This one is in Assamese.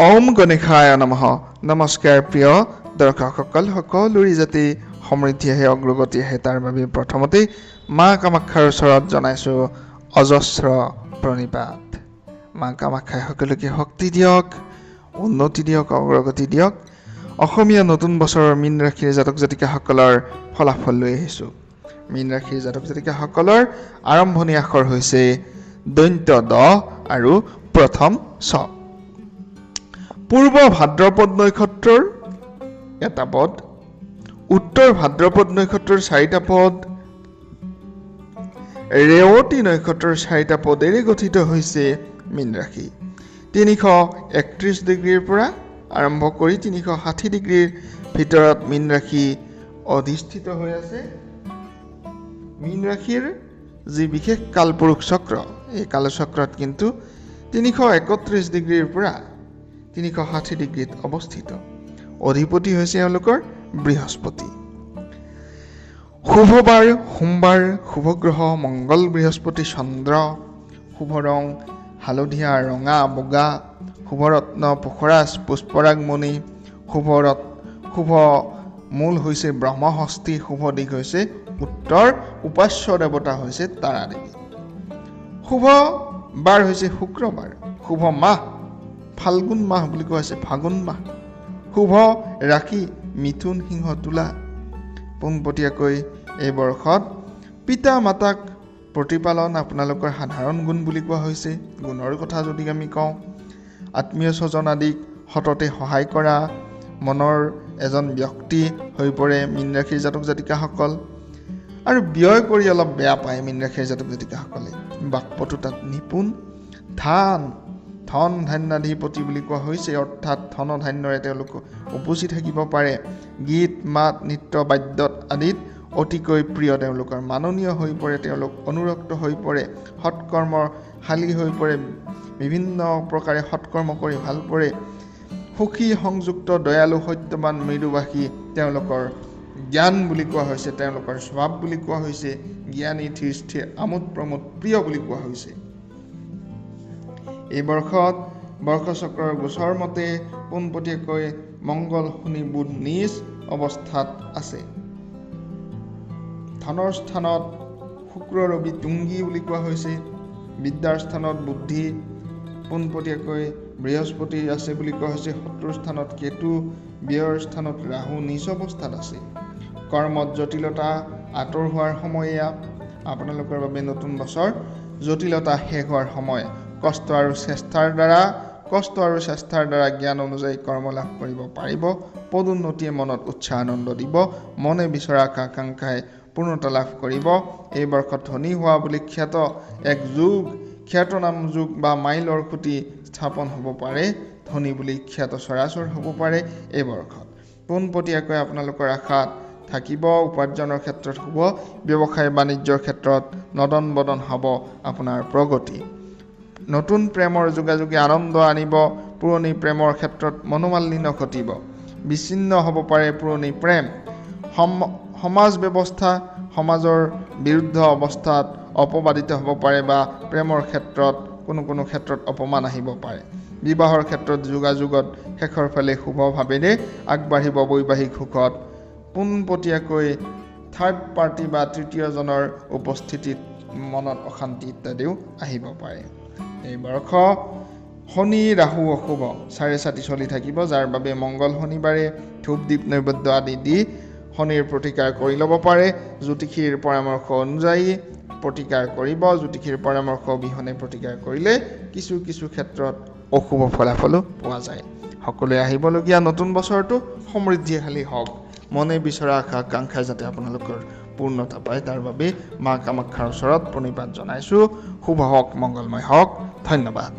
ওম গণেশায় নমঃ। নমস্কাৰ প্ৰিয় দৰ্শকসকল, সকলোৰে যাতে সমৃদ্ধি আহে, অগ্ৰগতি আহে তাৰ বাবে প্ৰথমতেই মা কামাখ্যাৰ ওচৰত জনাইছোঁ অজস্ৰ প্ৰণিপাত। মা কামাখ্যাই সকলোকে শক্তি দিয়ক, উন্নতি দিয়ক, অগ্ৰগতি দিয়ক। অসমীয়া নতুন বছৰৰ মীন ৰাশিৰ জাতক জাতিকাসকলৰ ফলাফল লৈ আহিছোঁ। মীন ৰাশিৰ জাতক জাতিকাসকলৰ আৰম্ভণি আখৰ হৈছে দন্ত্য দ আৰু প্ৰথম ছ। পূৰ্ব ভাদ্ৰপদ নক্ষত্ৰৰ এটা পদ, উত্তৰ ভাদ্ৰপদ নক্ষত্ৰৰ 4টা পদ, ৰেৱতী নক্ষত্ৰৰ 4টা পদেৰে গঠিত হৈছে মীন ৰাশি। 331 ডিগ্ৰীৰ পৰা আৰম্ভ কৰি 360 ডিগ্ৰীৰ ভিতৰত মীন ৰাশি অধিষ্ঠিত হৈ আছে। মীন ৰাশিৰ যি বিশেষ কালপুৰুষ চক্ৰ, এই কালচক্ৰত কিন্তু 331 ডিগ্ৰীৰ পৰা 360 ডিগ্ৰীত অৱস্থিত। অধিপতি হৈছে এওঁলোকৰ বৃহস্পতি। শুভ বাৰ সোমবাৰ, শুভ গ্ৰহ মংগল, বৃহস্পতি, চন্দ্ৰ। শুভ ৰং হালধীয়া, ৰঙা, বগা। শুভ ৰত্ন পুষ্কৰাজ, পুষ্পৰাগমণি। শুভ মূল হৈছে ব্ৰহ্মহস্তি। শুভ দিশ হৈছে উত্তৰ। উপাস্য দেৱতা হৈছে তাৰা দেৱী। শুভ বাৰ হৈছে শুক্ৰবাৰ। শুভ মাহ ফাল্গুন মাহ বুলি কোৱা হৈছে ফাগুন মাহ। শুভ ৰাশি মিথুন, সিংহ, তুলা। পোনপটীয়াকৈ এই বৰ্ষত পিতা মাতাক প্ৰতিপালন আপোনালোকৰ সাধাৰণ গুণ বুলি কোৱা হৈছে। গুণৰ কথা যদি আমি কওঁ, আত্মীয় স্বজন আদিক সততে সহায় কৰা মনৰ এজন ব্যক্তি হৈ পৰে মীন ৰাশিৰ জাতক জাতিকাসকল। আৰু ব্যয় কৰি অলপ বেয়া পায় মীন ৰাশিৰ জাতক জাতিকাসকলে। বাকপটুতাত নিপুণ। ধন ধান্যাধিপতি বুলি কোৱা হৈছে, অৰ্থাৎ ধন ধান্যৰে তেওঁলোক উপচি থাকিব পাৰে। গীত মাত নৃত্য বাদ্যত আদিত অতিকৈ প্ৰিয় তেওঁলোকৰ, মাননীয় হৈ পৰে তেওঁলোক, অনুৰক্ত হৈ পৰে, সৎকৰ্মশালী হৈ পৰে, বিভিন্ন প্ৰকাৰে সৎকৰ্ম কৰি ভাল পৰে। সুখী সংযুক্ত, দয়ালু, সত্যবান, মৃদুভাষী তেওঁলোকৰ জ্ঞান বুলি কোৱা হৈছে, তেওঁলোকৰ স্বভাৱ বুলি কোৱা হৈছে। জ্ঞানী, ধীৰ স্থিৰ, আমোদ প্ৰমোদ প্ৰিয় বুলি কোৱা হৈছে। এই বৰ্ষত বৰ্ষচক্ৰৰ গোচৰ মতে পোনপটীয়াকৈ মংগল, শনি, বুধ নিজ অৱস্থাত আছে। ধনৰ স্থানত শুক্ৰ, ৰবি, তুংগী বুলি কোৱা হৈছে। বিদ্যাৰ স্থানত বুদ্ধি, পোনপটীয়াকৈ বৃহস্পতি আছে বুলি কোৱা হৈছে। শত্ৰুৰ স্থানত কেতু, ব্যয়ৰ স্থানত ৰাহু নিজ অৱস্থাত আছে। কৰ্মত জটিলতা আঁতৰ হোৱাৰ সময় এয়া। আপোনালোকৰ বাবে নতুন বছৰ জটিলতা শেষ হোৱাৰ সময়। কষ্ট আৰু চেষ্টাৰ দ্বাৰা জ্ঞান অনুযায়ী কৰ্ম লাভ কৰিব পাৰিব। পদোন্নতিয়ে মনত উৎসাহ আনন্দ দিব। মনে বিচৰা আকাংক্ষাই পূৰ্ণতা লাভ কৰিব। এই বৰ্ষত ধনী হোৱা বুলি খ্যাত এক যুগ, খ্যাতনাম যুগ বা মাইলৰ খুঁটি স্থাপন হ'ব পাৰে। ধনী বুলি খ্যাত চৰাচৰ হ'ব পাৰে এই বৰ্ষত। পোনপটীয়াকৈ আপোনালোকৰ আশাত থাকিব। উপাৰ্জনৰ ক্ষেত্ৰত হ'ব, ব্যৱসায় বাণিজ্যৰ ক্ষেত্ৰত নদন বদন হ'ব আপোনাৰ প্ৰগতি। নতুন প্ৰেমৰ যোগাযোগে আনন্দ আনিব। পুৰণি প্ৰেমৰ ক্ষেত্ৰত মনোমালিন্য ঘটিব। বিচ্ছিন্ন হ'ব পাৰে পুৰণি প্ৰেম। সমাজ ব্যৱস্থা সমাজৰ বিৰুদ্ধ অৱস্থাত অপবাদিত হ'ব পাৰে বা প্ৰেমৰ ক্ষেত্ৰত কোনো ক্ষেত্ৰত অপমান আহিব পাৰে। বিবাহৰ ক্ষেত্ৰত যোগাযোগত শেষৰ ফালে শুভভাৱেৰে আগবাঢ়িব। বৈবাহিক সুখত পোনপটীয়াকৈ থাৰ্ড পাৰ্টি বা তৃতীয়জনৰ উপস্থিতিত মনত অশান্তি ইত্যাদিও আহিব পাৰে। এই বৰ্ষ শনি ৰাহু অশুভ 4-4 চলি থাকিব, যাৰ বাবে মংগল শনিবাৰে ধূপ দীপ নৈবেদ্য আদি দি শনিৰ প্ৰতিকাৰ কৰি ল'ব পাৰে। জ্যোতিষীৰ পৰামৰ্শ অনুযায়ী প্ৰতিকাৰ কৰিব। জ্যোতিষীৰ পৰামৰ্শ অবিহনে প্ৰতিকাৰ কৰিলে কিছু ক্ষেত্ৰত অশুভ ফলাফলো পোৱা যায়। সকলোৱে আহিবলগীয়া নতুন বছৰটো সমৃদ্ধিশালী হওক। মনে বিচৰা আকাংক্ষাই যাতে আপোনালোকৰ পূৰ্ণতা পায় তাৰ বাবে মা কামাখ্যাৰ ওচৰত প্ৰণিপাত জনাইছোঁ। শুভ হওক, মংগলময় হওক। ধন্যবাদ।